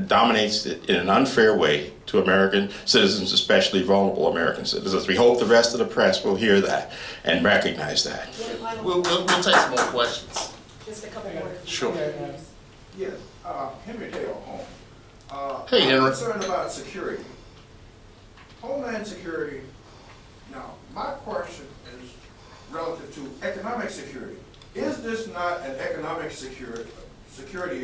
dominates it in an unfair way to American citizens, especially vulnerable American citizens. We hope the rest of the press will hear that and recognize that. We'll take some more questions. Just a couple more. Sure. Yes, Henry Dale Home. Hey, Henry. I'm concerned about security. Homeland security. Now, my question is relative to economic security. Is this not an economic security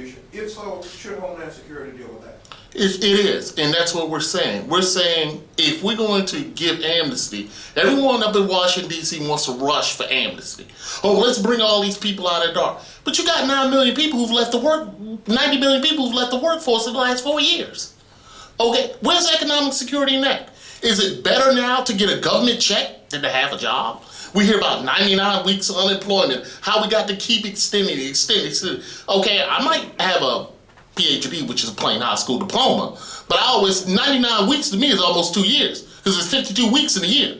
issue? If so, should Homeland Security deal with that? It is, and that's what we're saying. We're saying if we're going to give amnesty, everyone up in Washington, D.C. wants to rush for amnesty. Oh, let's bring all these people out of the dark. But you got 9 million people who've left the 90 million people who've left the workforce in the last 4 years. Okay, where's economic security in that? Is it better now to get a government check than to have a job? We hear about 99 weeks of unemployment, how we got to keep extending. Okay, I might have a PhD, which is a plain high school diploma, but 99 weeks to me is almost 2 years, because it's 52 weeks in a year.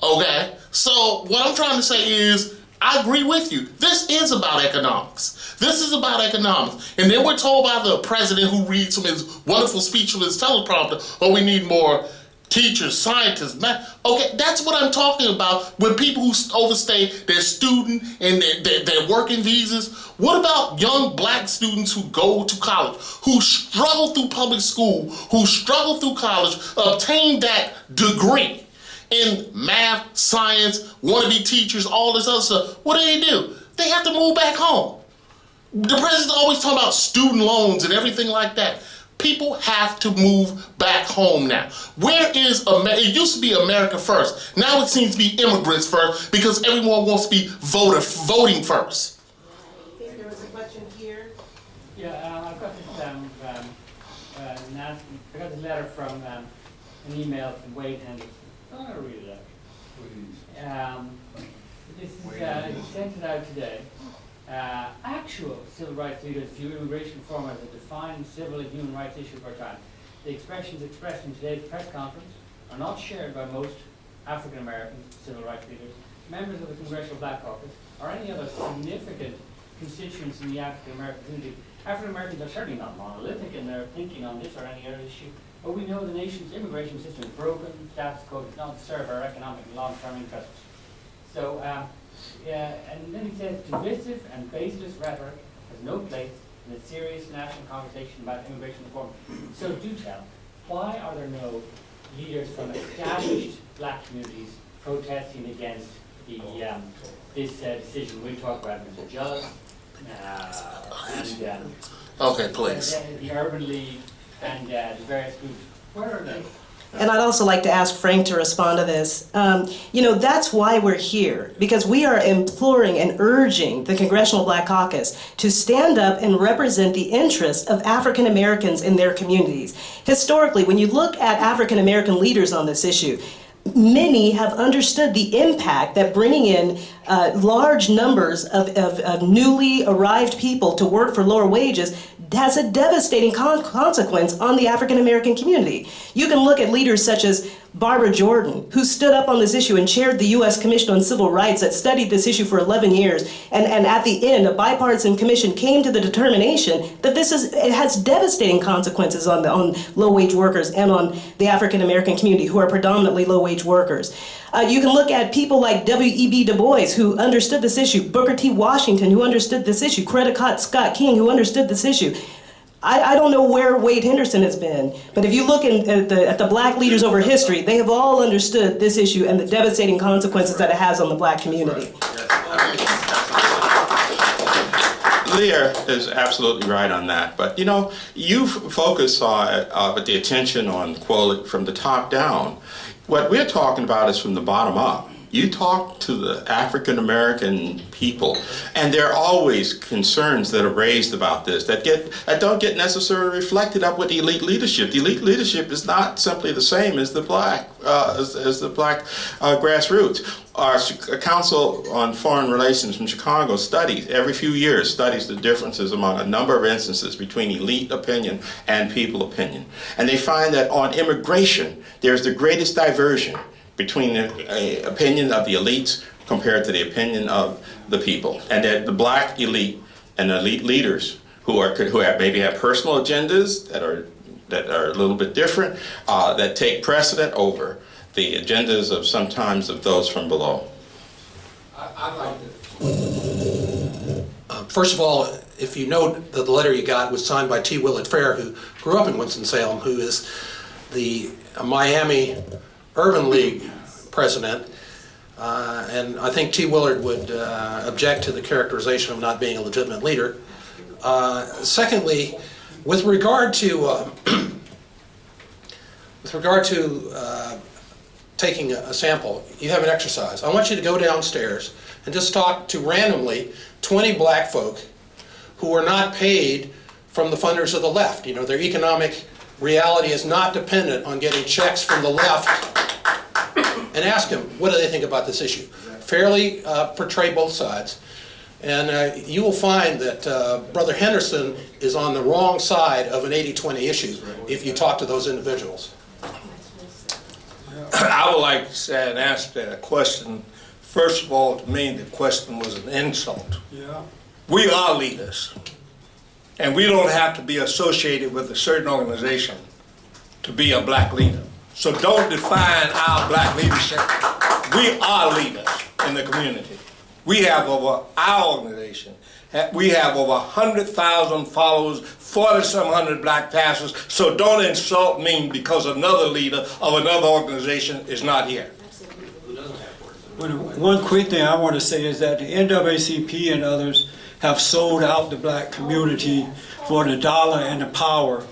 Okay, so what I'm trying to say is, I agree with you. This is about economics. This is about economics. And then we're told by the president who reads from his wonderful speech from his teleprompter, oh, we need more teachers, scientists, math. Okay, that's what I'm talking about when people who overstay their student and their working visas. What about young black students who go to college, who struggle through public school, who struggle through college, obtain that degree in math, science, want to be teachers, all this other stuff? What do? They have to move back home. The president's always talking about student loans and everything like that. People have to move back home now. Where is America? It used to be America first. Now it seems to be immigrants first because everyone wants to be voting first. I think there was a question here. Yeah, I've got this I got this letter from an email from Wade Henderson. I'm going to read it out. This is he sent it out today. Actual civil rights leaders view immigration reform as a defined civil and human rights issue of our time. The expressions expressed in today's press conference are not shared by most African American civil rights leaders, members of the Congressional Black Caucus, or any other significant constituents in the African American community. African Americans are certainly not monolithic in their thinking on this or any other issue, but we know the nation's immigration system is broken, status quo does not serve our economic and long-term interests. So, and then he says, divisive and baseless rhetoric has no place in a serious national conversation about immigration reform. So do tell, why are there no leaders from established black communities protesting against the this decision? We talk about Mr. Judd and Okay, please. the Urban League and the various groups. Where are they? And I'd also like to ask Frank to respond to this. That's why we're here, because we are imploring and urging the Congressional Black Caucus to stand up and represent the interests of African Americans in their communities. Historically, when you look at African American leaders on this issue, many have understood the impact that bringing in large numbers of newly arrived people to work for lower wages has a devastating consequence on the African American community. You can look at leaders such as Barbara Jordan, who stood up on this issue and chaired the U.S. Commission on Civil Rights that studied this issue for 11 years. And at the end, a bipartisan commission came to the determination that it has devastating consequences on low-wage workers and on the African American community, who are predominantly low-wage workers. You can look at people like W.E.B. Du Bois, who understood this issue, Booker T. Washington, who understood this issue, Coretta Scott King, who understood this issue. I don't know where Wade Henderson has been, but if you look at the black leaders over history, they have all understood this issue and the devastating consequences that it has on the black community. Leah is absolutely right on that, but you focus the attention on quality from the top down. What we're talking about is from the bottom up. You talk to the African American people, and there are always concerns that are raised about this that don't get necessarily reflected up with elite leadership. The elite leadership is not simply the same as the black grassroots. Our Council on Foreign Relations from Chicago every few years studies the differences among a number of instances between elite opinion and people opinion, and they find that on immigration there's the greatest diversion between the opinion of the elites compared to the opinion of the people, and that the black elite and elite leaders maybe have personal agendas that are a little bit different, that take precedent over the agendas of sometimes of those from below. I'd like to. First of all, if you note that the letter you got was signed by T. Willard Fair, who grew up in Winston-Salem, who is the Miami Urban League president, and I think T. Willard would object to the characterization of not being a legitimate leader. Secondly, with regard to taking a sample, you have an exercise. I want you to go downstairs and just talk to randomly 20 black folk who are not paid from the funders of the left. You know, their economic reality is not dependent on getting checks from the left, and ask them, what do they think about this issue? Fairly portray both sides. And you will find that Brother Henderson is on the wrong side of an 80-20 issue if you talk to those individuals. I would like to say and answer that question. First of all, to me, the question was an insult. Yeah. We are leaders, and we don't have to be associated with a certain organization to be a black leader. So don't define our black leadership. We are leaders in the community. We have over our organization. We have over 100,000 followers, 4,700 black pastors. So don't insult me because another leader of another organization is not here. One quick thing I want to say is that the NAACP and others have sold out the black community for the dollar and the power.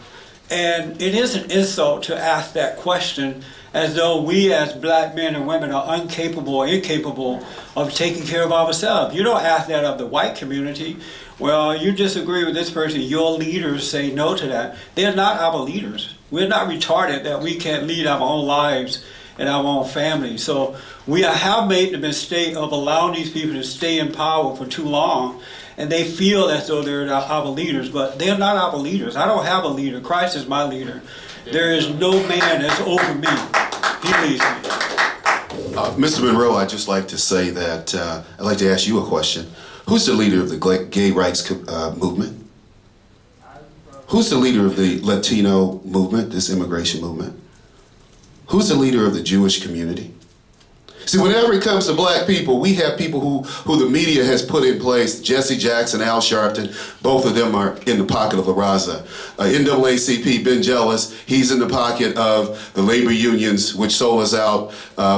And it is an insult to ask that question as though we as black men and women are incapable or incapable of taking care of ourselves. You don't ask that of the white community. Well, you disagree with this person, your leaders say no to that. They're not our leaders. We're not retarded that we can't lead our own lives and our own families. So we have made the mistake of allowing these people to stay in power for too long, and they feel as though they're our leaders, but they're not our leaders. I don't have a leader. Christ is my leader. There is no man that's over me. He leads me. Mr. Monroe, I'd just like to say that I'd like to ask you a question. Who's the leader of the gay rights movement? Who's the leader of the Latino movement, this immigration movement? Who's the leader of the Jewish community? See, whenever it comes to black people, we have people who the media has put in place. Jesse Jackson, Al Sharpton, both of them are in the pocket of La Raza. NAACP, Ben Jealous, he's in the pocket of the labor unions, which sold us out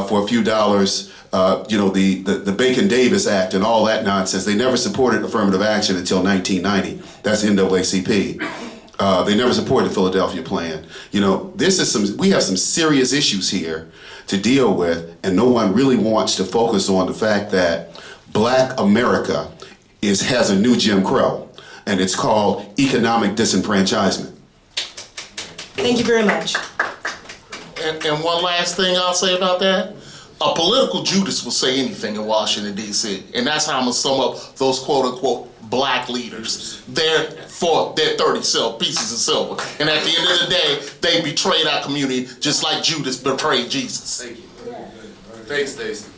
for a few dollars. The Bacon-Davis Act and all that nonsense. They never supported affirmative action until 1990. That's NAACP. They never supported the Philadelphia Plan. You know, we have some serious issues here to deal with, and no one really wants to focus on the fact that black America has a new Jim Crow, and it's called economic disenfranchisement. Thank you very much. And one last thing I'll say about that. A political Judas will say anything in Washington, D.C. And that's how I'm going to sum up those quote-unquote black leaders. They're 30 pieces of silver. And at the end of the day, they betrayed our community just like Judas betrayed Jesus. Thank you. Thanks, Stacey.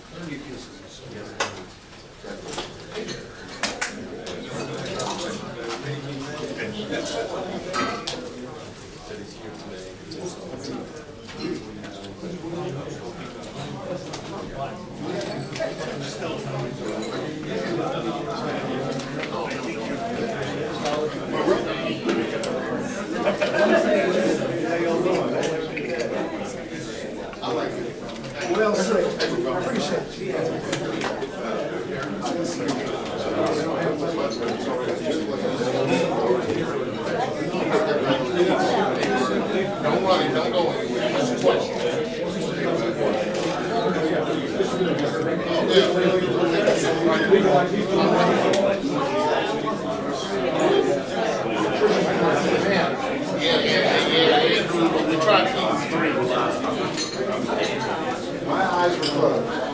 Well said. Appreciate it. Don't worry, don't go anywhere. Yeah, Andrew, we're trying to keep three. My eyes were closed.